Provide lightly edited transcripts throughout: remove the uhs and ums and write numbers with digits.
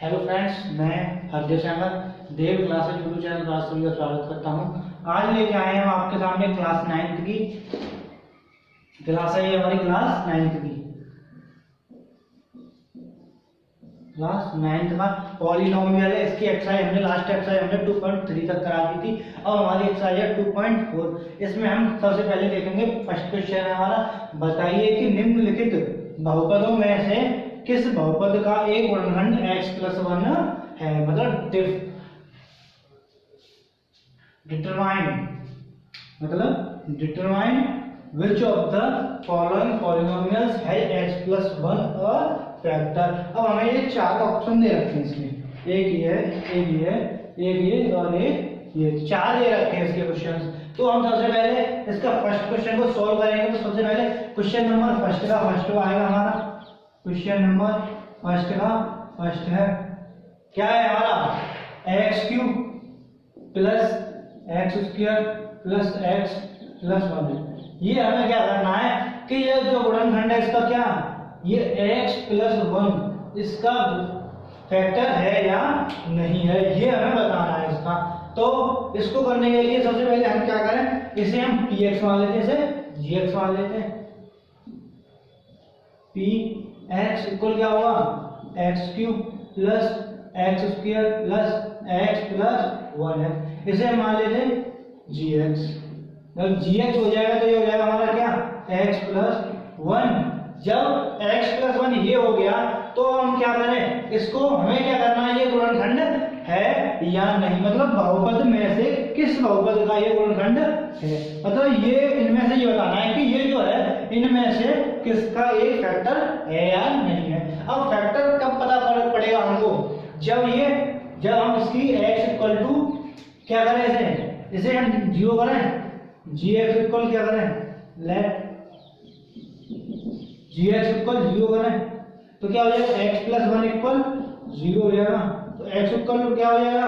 Hello friends, मैं हरदेव सैगल देव classes YouTube channel पर सभी का स्वागत करता हूं। आज लेके आए हैं हम आपके सामने क्लास 9th की क्लास है। ये हमारी क्लास 9th की क्लास 9th का पॉलिनोमियल है। इसकी एक्सरसाइज हमने लास्ट एक्सरसाइज हमने 2.3 तक करा दी थी। अब हमारी एक्सरसाइज है 2.4। इसमें हम सबसे पहले देखेंगे फर्स्ट क्वेश्चन है हमारा। बताइए कि निम्नलिखित बहुपदों में से किस बहुपद का एक गुणनखंड x+1 है। मतलब determine which of the following polynomials has x+1 a factor. अब हमें ये चार ऑप्शन दे रखे हैं इसमें, एक ये है, एक ये और ये चार दे रखे हैं इसके क्वेश्चंस। तो हम सबसे पहले इसका फर्स्ट क्वेश्चन को सॉल्व करेंगे। तो सबसे पहले क्वेश्चन नंबर फर्स्ट आएगा हमारा। क्वेश्चन नंबर फर्स्ट है, क्या है हमारा x³ plus x² plus x+1। ये हमें क्या करना है कि ये जो गुणनखंड है इसका क्या, ये x+1 इसका फैक्टर है या नहीं है, ये हमें बताना है इसका। तो इसको करने के लिए सबसे पहले हम क्या करें, इसे हम px मान लेते हैं, इसे gx मान लेते हैं। px इक्वल क्या होगा, x³ plus x² plus x+1 है। इसे हम मान लेते हैं gx। जब gx हो जाएगा तो ये हो जाएगा हमारा क्या, x+1। जब x+1 ये हो गया तो हम क्या करें, इसको हमें क्या करना है, ये गुणनखंड है या नहीं, मतलब बहुपद में से किस बहुपद का ये गुणनखंड है। मतलब ये इनमें से ये बताना है कि ये जो है इनमें से किसका एक फैक्टर है या नहीं है। अब फैक्टर कब पता पड़ेगा हमको, जब हम इसकी x क्या करें, इसे हम 0 करें, gx इक्वल क्या करें, लेट gx इक्वल 0 करें तो क्या हो जाएगा, x+1 इक्वल 0 हो जाएगा। तो x इक्वल क्या हो जाएगा,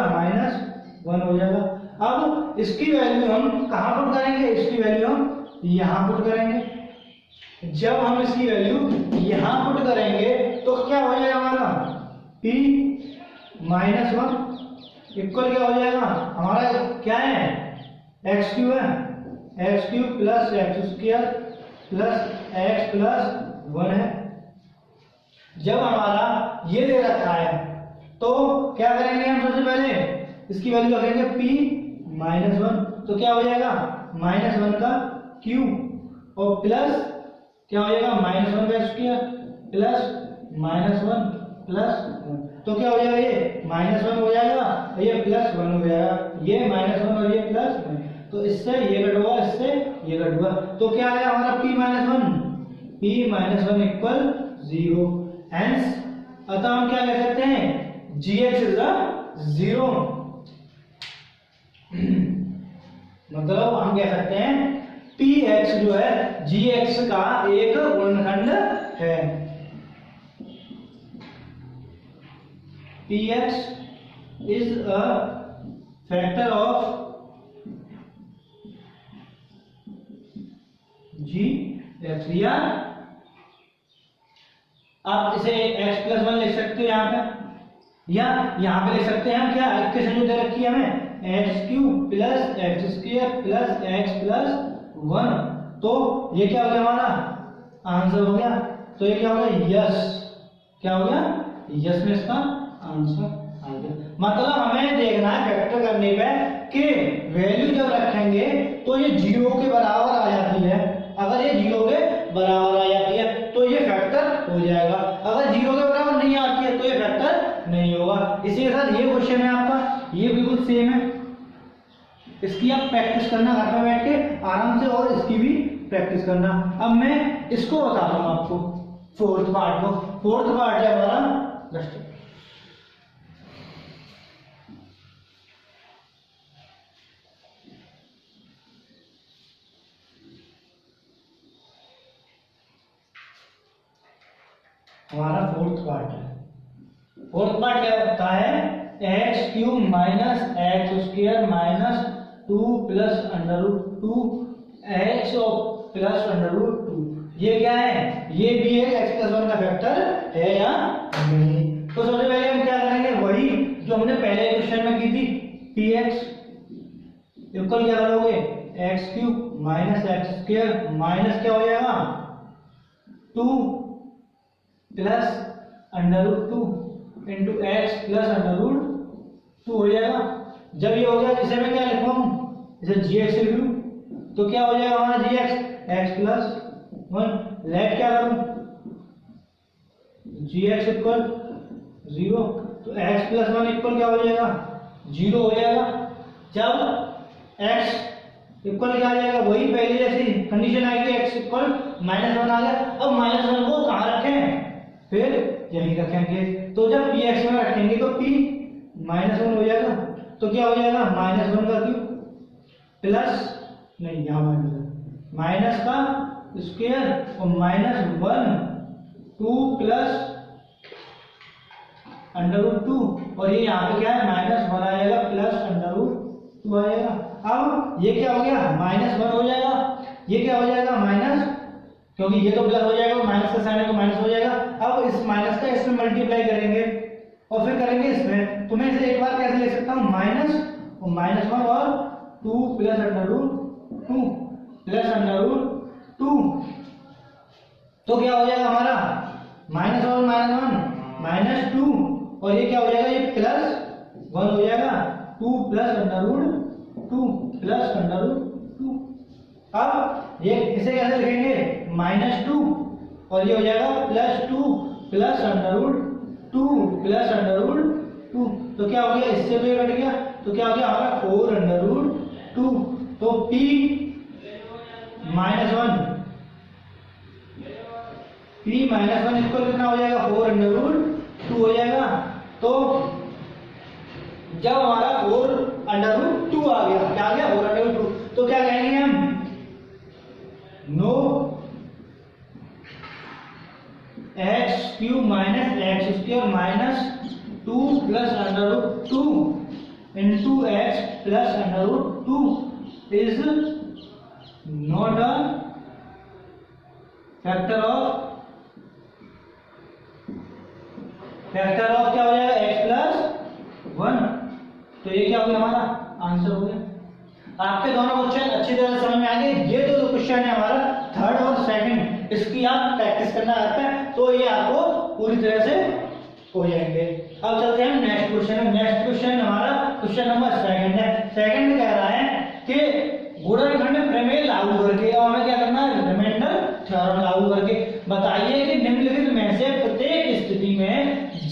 -1 हो जाएगा। अब इसकी वैल्यू हम कहाँ पुट करेंगे, इसकी वैल्यू हम यहाँ पुट करेंगे। जब हम इसकी वैल्यू यहाँ पुट करेंगे तो क्या हो जाएगा हमारा, p-1 इक्वल क्या हो जाएगा, हमारा क्या है, x³ है, x³ plus x² plus x+1 है। जब हमारा ये दे रखा है तो क्या करेंगे हम, सबसे पहले इसकी वैल्यू रखेंगे p-1। तो क्या हो जाएगा, -1 का क्यूब और प्लस क्या हो जाएगा, -1 का स्क्वायर प्लस -1 प्लस 1। तो क्या हो जाएगा, ये -1 हो जाएगा, ये +1 हो जाएगा, ये -1 और ये +1। तो इससे ये कट हुआ, इससे ये कट हुआ, तो क्या आया हमारा p-1 इक्वल 0। हेंस अतः हम क्या कह सकते हैं, gx इज 0। मतलब हम कह सकते हैं px जो है gx का एक गुणनखंड है। px is a factor of gx। या आप इसे x+1 लिख सकते हो यहाँ पे, या यहाँ पे लिख सकते हैं हम क्या, इक्वेशन जो दे रखी है हमें x³ plus x² plus x+1। तो ये क्या हो गया, हमारा आंसर हो गया। तो ये क्या हो गया, यस, क्या हो गया, यस में इसका आंसर आ गया। मतलब हमें देखना है फैक्टर करने पे कि वैल्यू जब रखेंगे तो ये 0 के बराबर आ जाती है। अगर ये 0 के बराबर आ जाती है तो ये फैक्टर हो जाएगा, अगर 0 के बराबर नहीं आती है तो ये फैक्टर नहीं होगा। इसी के साथ ये क्वेश्चन है आपका, ये बिल्कुल सेम है। इसकी आप प्रैक्टिस करना घर पे बैठ के आराम से, और इसकी भी प्रैक्टिस करना। अब मैं इसको बताता हूँ आपको, फोर्थ पार्ट है हमारा लास्ट। हमारा फोर्थ पार्ट है। फोर्थ पार्ट क्या होता है, x³ minus x² minus 2 plus √2 x plus √2। ये क्या है, ये भी एक x+1 का फैक्टर है या नहीं। तो सबसे पहले हम क्या करेंगे, इक्वल क्या करोगे x cube minus x square minus क्या हो जाएगा 2 plus under root 2 into x plus under root 2 हो जाएगा। जब ये हो गया इसे मैं क्या लिखूं इसे जी एक्स लिख लूं तो क्या हो जाएगा हमारा जी एक्स प्लस 1 लेट क्या करूं जी एक्स इक्वल 0 तो एक्स प्लस 1 इक्वल क्या हो जाएगा 0 हो जाएगा। जब x इक्वल क्या आ जाएगा वही पहले जैसी कंडीशन आएगी x इक्वल -1 आ गया। अब -1 को कहाँ रखें फिर यहीं रखेंगे तो जब p x में रखेंगे तो p -1 हो जाएगा तो क्या हो जाएगा -1 का क्यूब प्लस नहीं यहाँ माइनस का स्क्वायर और -1 2 प्लस अंडर रूट 2 और ये यहाँ पे क्या है -1 आ जाएगा प्लस अंडर रूट 2 आ जाएगा। अब ये क्या हो गया -1 हो जाएगा ये क्या हो जाएगा माइनस क्योंकि ये तो प्लस हो जाएगा माइनस का साइन है तो माइनस हो जाएगा। अब इस माइनस का इसमें मल्टीप्लाई करेंगे और फिर करेंगे इसमें तो मैं इसे एक बार कैसे लिख सकता हूँ -1 और 2 plus under root 2 plus under root 2 तो क्या हो जाएगा हमारा -1 और -1 -2 और ये क्या हो जाएगा ये प्लस 1 हो जाएगा 2 plus under root 2 plus under root 2। अब ये इसे कैसे लिखेंगे -2 और ये हो जाएगा +2 plus under root 2 plus under root 2 तो क्या हो गया इससे भी कट गया तो क्या हो गया हमारा 4 अंडर रूट 2 तो p -1 इक्वल कितना हो जाएगा 4 अंडर रूट 2 हो जाएगा। तो जब हमारा 4 अंडर रूट 2 आ गया क्या आ गया 4 अंडर रूट 2 तो क्या कहेंगे हम know x cube minus x square minus 2 plus under root 2 into x plus under root 2 is not a factor of क्या हो जाएगा x प्लस 1 तो ये क्या हो गया हमारा आंसर हो गया। आपके दोनों क्वेश्चन अच्छी तरह समझ में आ गए। ये जो क्वेश्चन है हमारा थर्ड और सेकंड इसकी आप प्रैक्टिस करना आता है तो ये आपको पूरी तरह से हो जाएंगे। अब चलते हैं नेक्स्ट क्वेश्चन। नेक्स्ट क्वेश्चन हमारा क्वेश्चन नंबर सेकंड है। सेकंड कह रहा है कि गुणनखंड प्रमेय लागू करके और हमें क्या करना है रिमाइंडर थ्योरम लागू करके बताइए कि निम्नलिखित में से प्रत्येक स्थिति में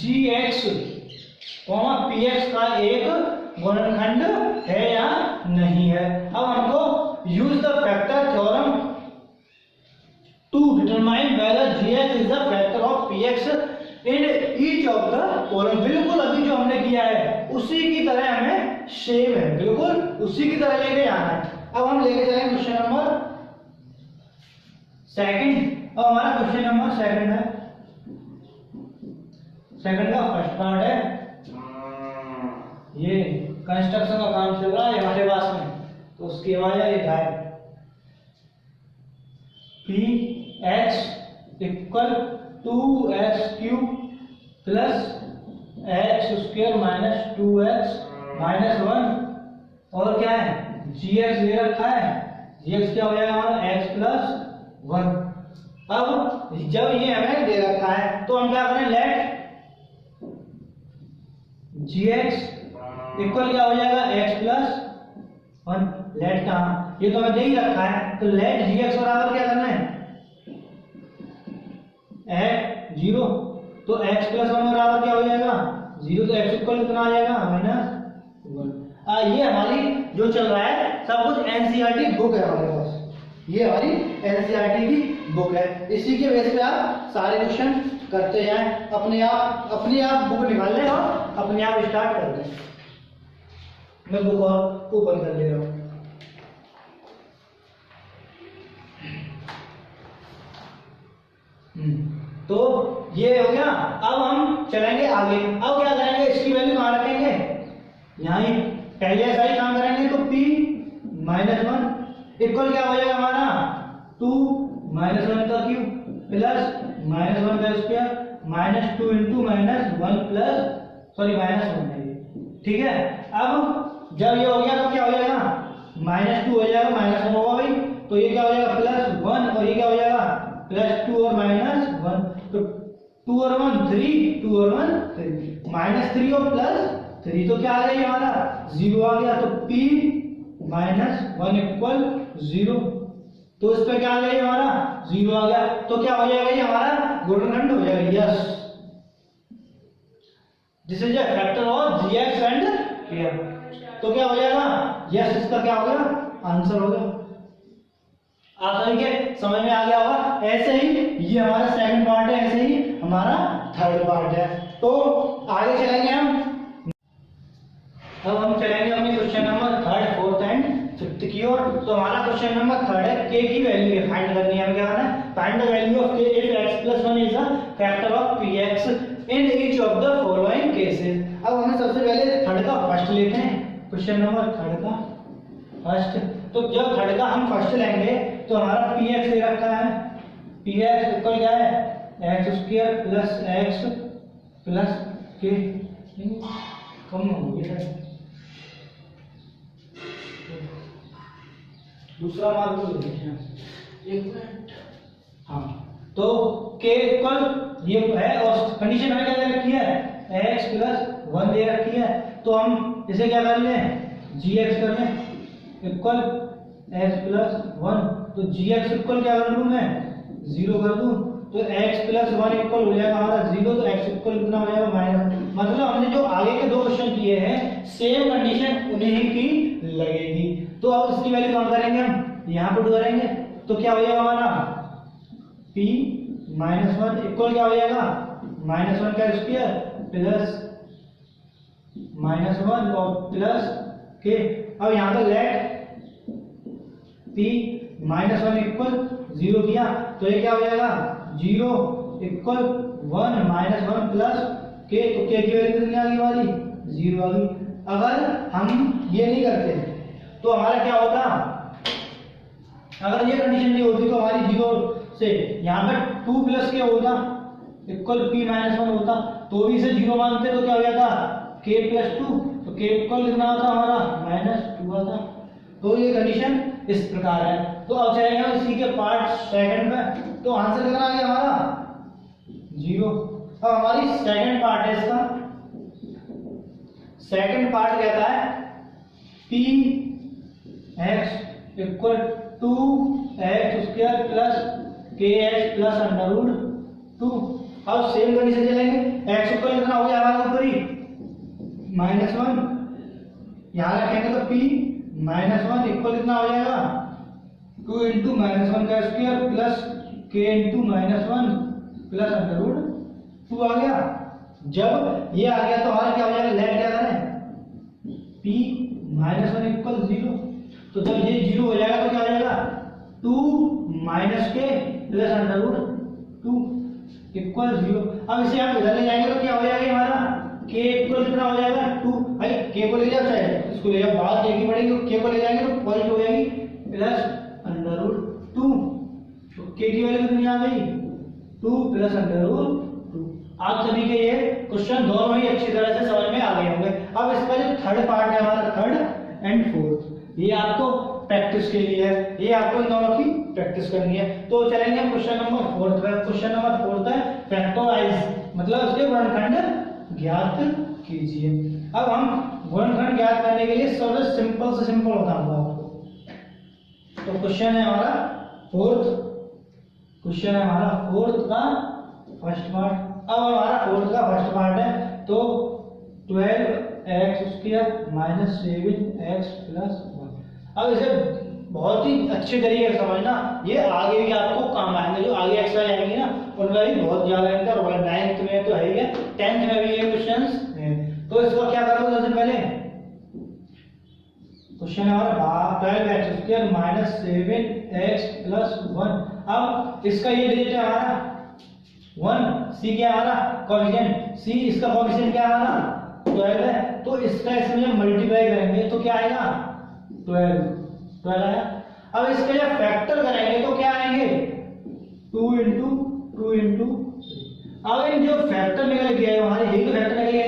gx, px का एक गुणनखंड है या नहीं है। अब हमको use the factor theorem to determine whether gx is the factor of px in each of the column. बिल्कुल अभी जो हमने किया है उसी की तरह हमें सेम है बिल्कुल उसी की तरह लेके जाना है। अब हम लेके चलेंगे क्वेश्चन नंबर सेकंड। अब हमारा क्वेश्चन नंबर सेकंड है। सेकंड का फर्स्ट पार्ट है ये कंस्ट्रक्शन का काम चल रहा है हमारे पास में तो उसकी वजह ये है px equal 2x cube plus x square minus 2x minus 1 और क्या है gx ले रखा है gx क्या हो जाएगा हमारा x प्लस 1। अब जब ये हमें दे रखा है तो हम क्या करें लेट gx इक्वल क्या हो जाएगा x प्लस 1 लेट कहाँ ये तो हमें दे ही रखा है तो लेट gx बराबर क्या करना है एट 0 तो x प्लस 1 बराबर क्या हो जाएगा 0 तो x इक्वल कितना आ जाएगा -1। ये हमारी जो चल रहा है सब कुछ एनसीईआरटी बुक है हमारे पास ये हमारी एनसीईआरटी की बुक है। इसी के बेस पे आप सारे क्वेश्चन करते जाएं अपने आप बुक निकाल लें और अपने आप स्टार्ट कर दें। मैं बुक और ओपन कर ले रहा हूँ। तो ये हो गया। अब हम चलेंगे आगे। अब क्या करेंगे इसकी वैल्यू कहाँ रखेंगे यहाँ ही पहले ऐसा ही काम करेंगे तो p -1 इक्वल क्या हो जाएगा हमारा 2 -1 का क्यूब प्लस -1 का स्क्वायर -2 इंटू -1 प्लस सॉरी -1 है ठीक है। अब जब ये हो गया तो क्या हो जाएगा -2 हो जाएगा, -1 होगा भाई, तो ये क्या हो जाएगा +1 और ये क्या हो जाएगा +2 और -1, तो 2 और 1 3, 2 और 1 3, -3 और +3 तो क्या आ गया हमारा 0 आ गया, तो p -1 = 0, तो इस पे क्या आ गया हमारा 0 आ गया, तो क्या हो जाएगा ये हमारा गुणनखंड हो जाएगा। Yes, this is a factor of gx and kf, तो क्या हो जाएगा यस, इसका क्या हो गया आंसर हो गया। आप सभी के समझ में आ गया होगा। ऐसे ही ये हमारा सेकंड पार्ट है, ऐसे ही हमारा थर्ड पार्ट है। तो आगे चलेंगे हम, अब हम चलेंगे अपने क्वेश्चन नंबर 3, 4 एंड 5 की ओर। तो हमारा क्वेश्चन नंबर 3 है, k की वैल्यू फाइंड करनी है। हमें क्या करना है, find the value of k if x + 1 is a factor of px in each of the following cases. अब हमें सबसे पहले थर्ड का फर्स्ट लेते हैं, क्वेश्चन नंबर 3 का फर्स्ट। तो जब थर्ड का हम फर्स्ट लेंगे तो हमारा px दे रखा है, px इक्वल क्या है x² + x + k, कम हो गया दूसरा मार्क को देखिए, एक मिनट। हाँ, तो k इक्वल ये है और कंडीशन हमें क्या दे रखी है x + 1 दे रखी है, तो हम इसे क्या कर लें gx कर लें इक्वल x + 1, तो gx इक्वल क्या कर लूं मैं 0 कर दूं, तो x + 1 इक्वल हो जाएगा हमारा 0, तो x इक्वल कितना हो जाएगा -, मतलब हमने जो आगे के दो क्वेश्चन किए हैं सेम कंडीशन उन्हीं की लगेगी। तो अब इसकी वैल्यू कौन करेंगे हम यहाँ पुट करेंगे, तो क्या हो जाएगा हमारा p -1 इक्वल क्या हो जाएगा -1 का स्क्वायर प्लस -1 और प्लस k। अब यहाँ पे लेट p -1 इक्वल 0 किया, तो ये क्या हो जाएगा 0 इक्वल 1 -1 प्लस k, तो k की वैल्यू कितनी आ गई हमारी 0 आ गई। अगर हम ये नहीं करते तो हमारा क्या होता, अगर ये कंडीशन नहीं होती तो हमारी 0 से यहाँ पे 2 + k होता इक्वल p -1 होता, तो भी इसे 0 मानते तो क्या हो जाता k + 2, तो k इक्वल कितना आता हमारा -2 आता। तो ये कंडीशन इस प्रकार है। तो अब चलेंगे हम इसी के पार्ट सेकंड पे, तो आंसर कितना आ गया हमारा 0। अब हमारी सेकंड पार्ट है, इसका सेकंड पार्ट कहता है px इक्वल 2x² + kx + √2। अब सेम कंडीशन चलेंगे, x इक्वल कितना हो गया हमारा ऊपर ही -1, यहाँ रखेंगे तो p -1 इक्वल कितना हो जाएगा 2 × -1 का स्क्वायर प्लस k × -1 प्लस √2 आ गया। जब ये आ गया तो हमारा क्या हो जाएगा, लेट क्या करें p -1 इक्वल 0, तो जब ये 0 हो जाएगा तो क्या हो जाएगा 2 - k प्लस √2 इक्वल 0। अब इसे आप इधर ले जाएंगे तो क्या हो जाएगा हमारा k इक्वल कितना हो जाएगा 2, भाई k को ले जाओ चाहे इसको ले जाओ, बात देखनी पड़ेगी, तो k को ले जाएंगे तो पॉइंट हो जाएगी प्लस √2, तो k की वैल्यू कितनी आ गई 2 प्लस √2। आप सभी के ये क्वेश्चन दोनों ही अच्छी तरह से समझ में आ गए होंगे। अब इसका जो थर्ड पार्ट है हमारा, थर्ड एंड फोर्थ, ये आपको प्रैक्टिस के लिए है, ये आपको इन दोनों की प्रैक्टिस करनी है। तो चलेंगे हम क्वेश्चन नंबर 4 पे। क्वेश्चन नंबर 4 है फैक्टराइज, मतलब उसके गुणनखंड ज्ञात कीजिए। अब हम गुणनखंड ज्ञात करने के लिए सबसे सिंपल से सिंपल बताऊंगा आपको। तो क्वेश्चन है हमारा फोर्थ, क्वेश्चन है हमारा फोर्थ का फर्स्ट पार्ट। अब हमारा फोर्थ का फर्स्ट पार्ट है, तो 12x² - 7x + 1। अब इसे बहुत ही अच्छे तरीके से समझना, ये आगे भी आपको काम आएंगे, जो आगे एक्स्ट्रा आएंगे ना उनका भी बहुत ज्यादा इनका रोल है। 9th में तो है ही है, 10th में भी ये क्वेश्चंस हैं। तो इसको क्या करोगे सबसे पहले, क्वेश्चन हमारा 12x² - 7x + 1। अब इसका ये डिजिट है हमारा 1, c क्या हमारा कोएफिशिएंट, c इसका कोएफिशिएंट क्या हमारा 12 है, तो इसका इसमें मल्टीप्लाई करेंगे तो क्या आएगा 12 आया। अब इसके जब फैक्टर करेंगे तो क्या आएंगे 2 × 2 × 3। अब इन जो फैक्टर निकल गए हमारे, यही तो फैक्टर निकल गए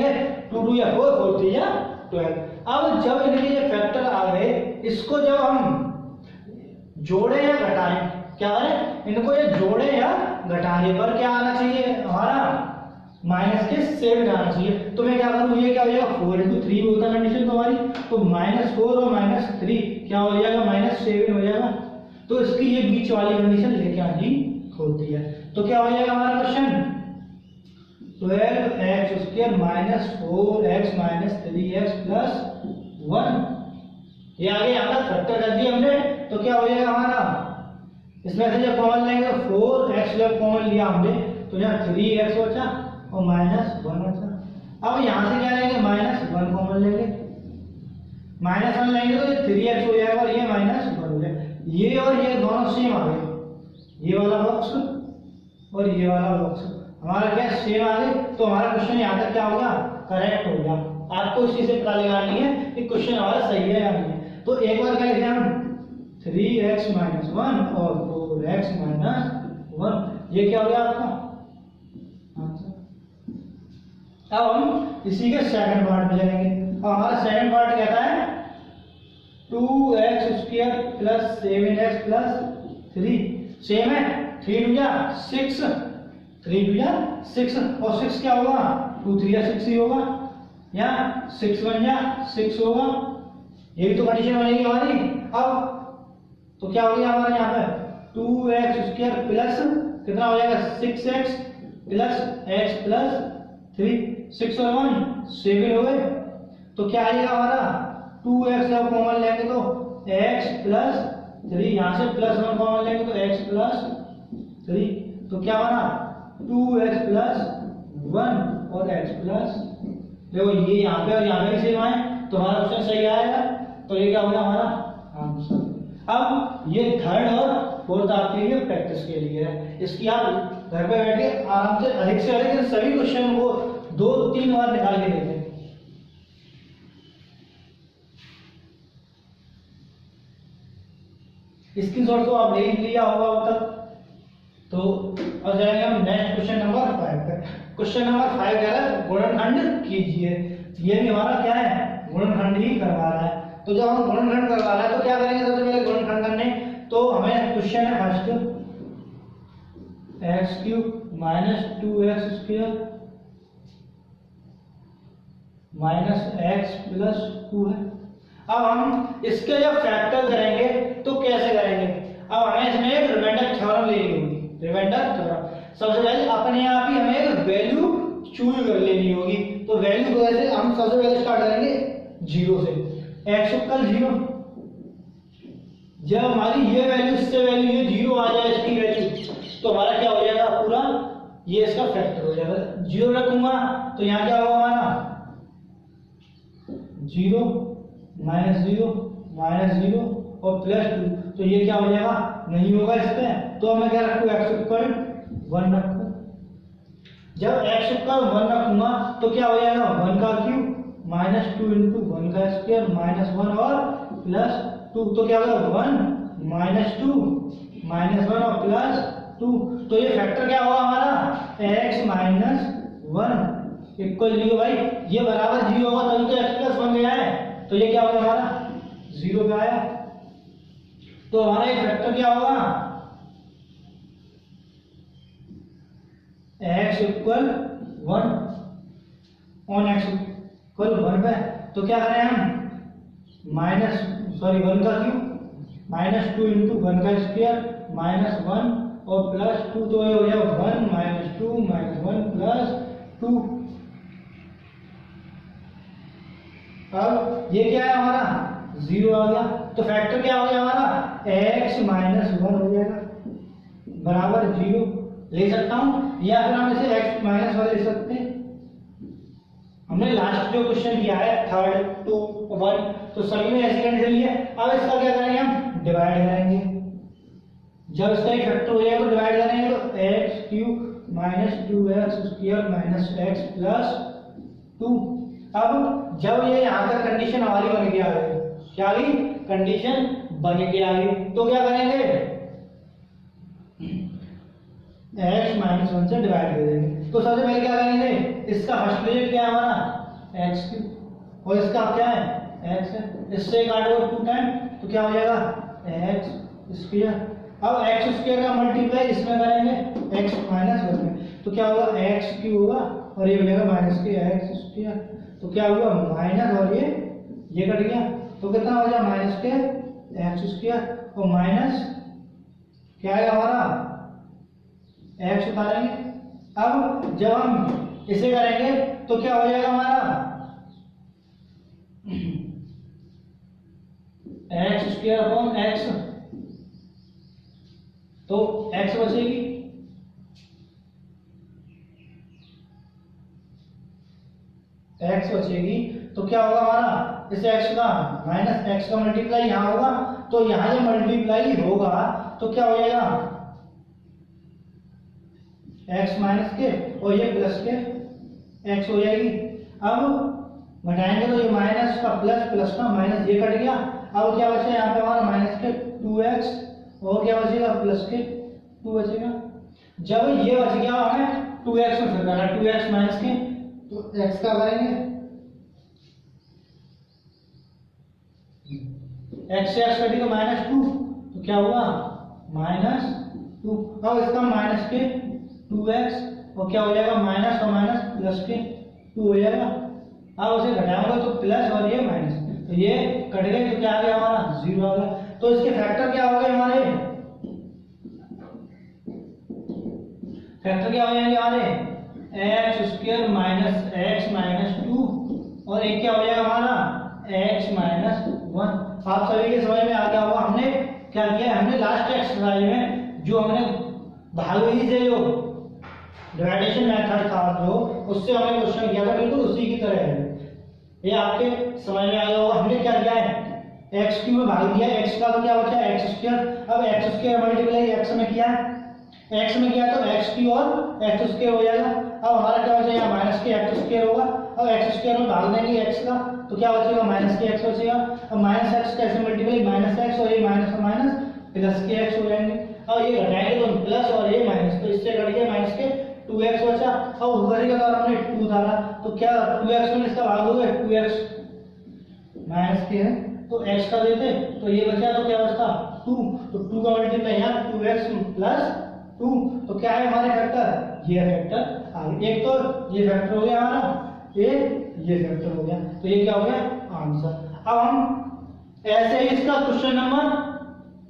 2 2 या 4 4 3 या 12। अब जब इनके ये फैक्टर आ गए इसको जब हम जोड़े या घटाएं, क्या करें, इनको ये जोड़े या घटाने पर क्या आना चाहिए हमारा, माइनस के 7 आना चाहिए। तो मैं क्या करूँ, ये क्या हो जाएगा 4 × 3 होता है कंडीशन तो हमारी, तो -4 और -3 क्या हो जाएगा -7 हो जाएगा। तो इसकी ये बीच वाली कंडीशन लेके आनी होती है। तो क्या हो जाएगा हमारा क्वेश्चन 12x² -4x - 3x + 1। ये आगे यहाँ तक फैक्टर कर दिया हमने, तो क्या हो जाएगा हमारा, इसमें से जब कॉमन लेंगे तो 4x जब कॉमन लिया हमने तो यहाँ 3x बचा और -1 बचा। अब यहाँ से क्या लेंगे, -1 कॉमन लेंगे, -1 लेंगे तो ये 3x हो जाएगा और ये -1 हो जाएगा। ये और ये दोनों सेम आ गए, ये वाला बॉक्स और ये वाला बॉक्स हमारा क्या सेम आ गए। तो हमारा क्वेश्चन यहाँ तक क्या होगा, करेक्ट हो गया। आपको इसी से पता लगानी है कि क्वेश्चन हमारा सही है या नहीं है। तो एक बार क्या लिखे हम 3x - 1 और 4x - 1, ये क्या हो गया आपका आंसर। अब हम इसी के सेकंड पार्ट में जाएंगे। अब हमारा सेकंड पार्ट कहता है 2x² + 7x + 3 सेम है, 3 2 6, 3 2 6 और 6 क्या होगा, 2 3 6 ही होगा, या 6 1 6 होगा। ये भी तो कंडीशन बनेगी हमारी। अब तो क्या हो गया हमारा यहाँ पे 2x² प्लस कितना हो जाएगा 6x प्लस x प्लस 3, 6 और 1 7 हो गए। तो क्या आएगा हमारा 2x जब कॉमन लेंगे तो x प्लस 3, यहाँ से +1 कॉमन लेंगे तो x प्लस 3, तो क्या बना 2x प्लस 1 और x प्लस, देखो ये यहाँ पे और यहाँ पे सेम आए तो हमारा क्वेश्चन सही आएगा। तो ये क्या होगा हमारा आंसर। अब ये थर्ड और फोर्थ आपके लिए प्रैक्टिस के लिए है, इसकी आप घर पे बैठ के आराम से अधिक से अधिक सभी क्वेश्चन को 2-3 बार निकाल के देखें। स्क्रीनशॉट तो आप ले ही लिया होगा अब तक। तो अब जाएंगे हम नेक्स्ट क्वेश्चन नंबर 5 पे। क्वेश्चन नंबर 5 कह रहा है गुणनखंड कीजिए। ये भी हमारा क्या है, गुणनखंड ही करवा रहा है। तो जब हम गुणनखंड करवा रहा है तो क्या करेंगे, सबसे पहले गुणनखंड करने तो हमें क्वेश्चन है फर्स्ट x³ - 2x² - x + 2 है। अब हम इसके जब फैक्टर करेंगे तो कैसे करेंगे, अब हमें इसमें एक रिमाइंडर थ्योरम लेनी होगी। रिमाइंडर थ्योरम सबसे पहले अपने आप ही हमें एक वैल्यू चूज कर लेनी होगी। तो वैल्यू को ऐसे हम सबसे पहले स्टार्ट करेंगे 0 से, x = 0। जब हमारी ये वैल्यू इससे वैल्यू ये 0 आ जाए इसकी वैल्यू, तो हमारा क्या हो जाएगा पूरा ये इसका फैक्टर हो जाएगा। 0 रखूंगा तो यहाँ क्या होगा हमारा 0 -0 -0 और +2, तो ये क्या हो जाएगा नहीं होगा इस पे। तो मैं क्या रखूँ x = 1 रखूँ। जब x = 1 रखूंगा तो क्या हो जाएगा 1 का क्यूब -2 × 1 का स्क्वायर -1 और +2, तो क्या होगा 1 -2 -1 और +2। तो ये फैक्टर क्या होगा हमारा x - 1 = 0। भाई ये बराबर 0 होगा तभी तो x + 1 गया है, तो ये क्या होगा हमारा 0 पे आया। तो हमारा ये फैक्टर क्या होगा x = 1 ऑन x = 1 पे। तो क्या करें हम 1 का क्यूब -2 × 1 का स्क्वायर -1 और +2, तो ये हो जाएगा 1 - 2 - 1 +2। अब ये क्या है हमारा 0 आ गया। तो फैक्टर क्या हो गया हमारा x - 1 हो जाएगा बराबर 0 ले सकता हूं, या फिर हम इसे x - 1 ले सकते हैं। हमने लास्ट जो क्वेश्चन किया है 3rd 2 1, तो सभी में ऐसी कंडीशन ली है। अब इसका क्या करेंगे हम डिवाइड करेंगे। जब इसका एक फैक्टर हो जाएगा तो डिवाइड करेंगे तो x³ - 2x² - x + 2। अब जब ये यहाँ तक कंडीशन हमारी बन के आ गई, क्या गई कंडीशन बन के आ गई, तो क्या करेंगे x - 1 से डिवाइड कर देंगे। तो सबसे पहले क्या करेंगे, इसका फर्स्ट डिजिट क्या है हमारा x³ और इसका क्या है x है, इससे काटो 2 टाइम तो क्या हो जाएगा एक्स स्क्वायर। अब एक्स स्क्वायर का मल्टीप्लाई इसमें करेंगे एक्स माइनस वन में, तो क्या होगा एक्स क्यू होगा और ये बनेगा माइनस के एक्स स्क्वायर। तो क्या हुआ माइनस और ये कट गया, तो कितना हो जाएगा माइनस के एक्स स्क्वायर और माइनस क्या है हमारा एक्स उतारेंगे। अब जब हम इसे करेंगे तो क्या हो जाएगा हमारा एक्स स्क्वायर अपॉन एक्स, तो एक्स बचेगी तो क्या होगा हमारा इस एक्स का माइनस एक्स का मल्टीप्लाई यहाँ होगा, तो यहाँ जब मल्टीप्लाई होगा तो क्या हो जाएगा एक्स माइनस के और ये प्लस के एक्स हो जाएगी। अब घटाएंगे तो ये माइनस का प्लस, प्लस का माइनस, ये कट गया। अब क्या बचा यहाँ पे हमारा माइनस के 2x और क्या बचेगा प्लस के 2 बचेगा। जब ये बच गया हमें 2x में फिर करना 2x माइनस के, तो x का करेंगे x से x कटेगा माइनस 2, तो क्या हुआ -2। अब इसका माइनस के 2x और क्या हो जाएगा माइनस और माइनस प्लस के 2 हो जाएगा। अब उसे घटाऊंगा तो प्लस और ये माइनस, तो ये कट गए तो क्या आ गया हमारा 0 आ गया। तो इसके फैक्टर क्या हो गए हमारे, फैक्टर क्या हो जाएंगे हमारे x square minus x minus 2 और एक क्या हो जाएगा हमारा एक्स माइनस 1। आप सभी के समझ में आ गया होगा हमने क्या किया, हमने लास्ट एक्सरसाइज में जो हमने भागोही से जो डिवाइडेशन मेथड था जो उससे हमने क्वेश्चन किया था, बिल्कुल उसी की तरह है। ये आपके समझ में आ गया होगा। हमने क्या किया है एक्स क्यू में भाग दिया, एक्स का तो क्या बचा एक्स स्क्वायर। अब एक्स स्क्वायर मल्टीप्लाई एक्स में किया है, एक्स में किया तो एक्स क्यू और एक्स स्क्वायर हो जाएगा। अब हमारा क्या बचा यहाँ माइनस के एक्स स्क्वायर होगा। अब एक्स स्क्वायर में भाग देंगे एक्स का, तो क्या बचेगा माइनस के एक्स बचेगा। अब माइनस एक्स कैसे मल्टीप्लाई माइनस एक्स और ये माइनस और माइनस प्लस के एक्स हो जाएंगे। अब ये घटाएंगे तो प्लस और ये माइनस, तो इससे घट गया माइनस के 2x बचा। अब ऊपर का कारण हमने 2 डाला, तो क्या 2x में इसका भाग होगा 2x माइनस के है तो x का देते, तो ये बचा तो क्या बचता 2, तो 2 का मल्टीप्लाई यहाँ 2x प्लस 2, तो क्या है हमारे फैक्टर ये फैक्टर आ गया। एक तो ये फैक्टर हो गया हमारा, ये फैक्टर हो गया, तो ये क्या हो गया आंसर। अब हम ऐसे ही इसका क्वेश्चन नंबर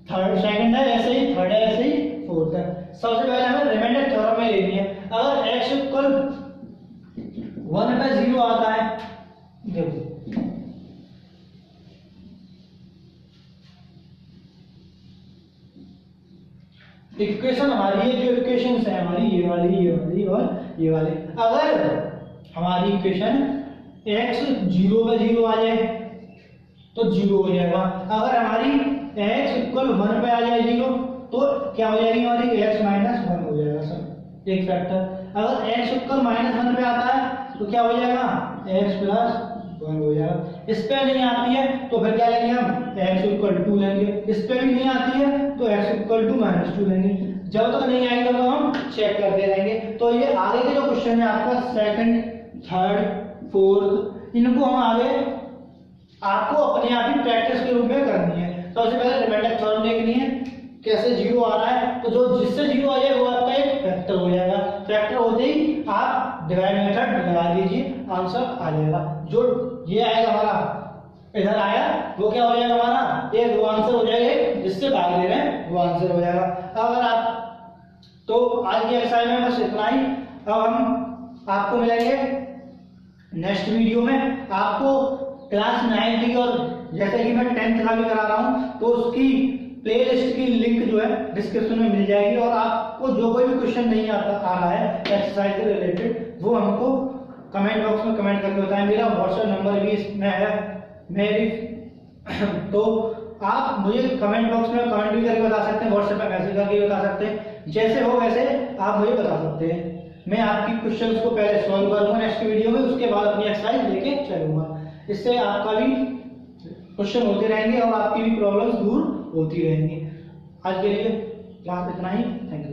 थर्ड सेकंड है, ऐसे ही थर्ड है, ऐसे ही फोर्थ है। सबसे पहले हमें रिमाइंडर थ्योरम में लेनी है। अगर x इक्वल 1 पे 0 आता है, देखो इक्वेशन हमारी है, जो इक्वेशंस है हमारी ये वाली और ये वाले, अगर हमारी इक्वेशन x 0 पे 0 आ जाए तो 0 हो जाएगा। अगर हमारी x इक्वल 1 पे आ जाए 0 तो क्या हो जाएगी हमारी x माइनस 1 हो जाएगा सर एक फैक्टर। अगर x इक्वल -1 पे आता है तो क्या हो जाएगा x प्लस 1 हो जाएगा। इस पे नहीं आती है तो फिर क्या लेंगे हम x इक्वल 2 लेंगे। इस पे भी नहीं आती है तो x इक्वल टू -2 लेंगे। जब तक नहीं आएगा तो हम चेक करते रहेंगे। तो ये आगे के जो क्वेश्चन है आपका सेकंड थर्ड फोर्थ, इनको हम आगे आपको अपने आप ही प्रैक्टिस के रूप में करनी है। तो सबसे पहले रिमाइंडर थ्योरम देखनी है कैसे 0 आ रहा है, तो जो जिससे 0 आ जाए वो आपका एक फैक्टर हो जाएगा। फैक्टर होते ही आप डिवाइड मेथड लगा दीजिए, आंसर आ जाएगा। जो ये आएगा हमारा इधर आया वो क्या हो जाएगा हमारा एक वो आंसर हो जाएगा, जिससे भाग दे रहे हैं वो आंसर हो जाएगा। अगर आप तो आज की एक्सरसाइज में बस इतना ही। अब हम आपको मिलेंगे नेक्स्ट वीडियो में। आपको क्लास 9 की और जैसे कि मैं 10th का भी करा रहा हूँ तो उसकी प्लेलिस्ट की लिंक जो है डिस्क्रिप्शन में मिल जाएगी। और आपको जो कोई भी क्वेश्चन नहीं आ रहा है एक्सरसाइज से रिलेटेड वो हमको कमेंट बॉक्स में कमेंट करके बताएं। मेरा व्हाट्सएप नंबर भी इसमें है मेरी तो आप मुझे कमेंट बॉक्स में कमेंट भी करके बता सकते हैं, व्हाट्सएप पे मैसेज करके बता सकते हैं। जैसे हो वैसे आप मुझे बता सकते हैं। मैं आपकी क्वेश्चंस को पहले सॉल्व करूंगा नेक्स्ट वीडियो में, उसके बाद अपनी एक्सरसाइज लेके चलूंगा। इससे आपका भी क्वेश्चन होते रहेंगे और आपकी भी प्रॉब्लम्स दूर होती रहेंगी। आज के लिए क्लास इतना ही। Thank you.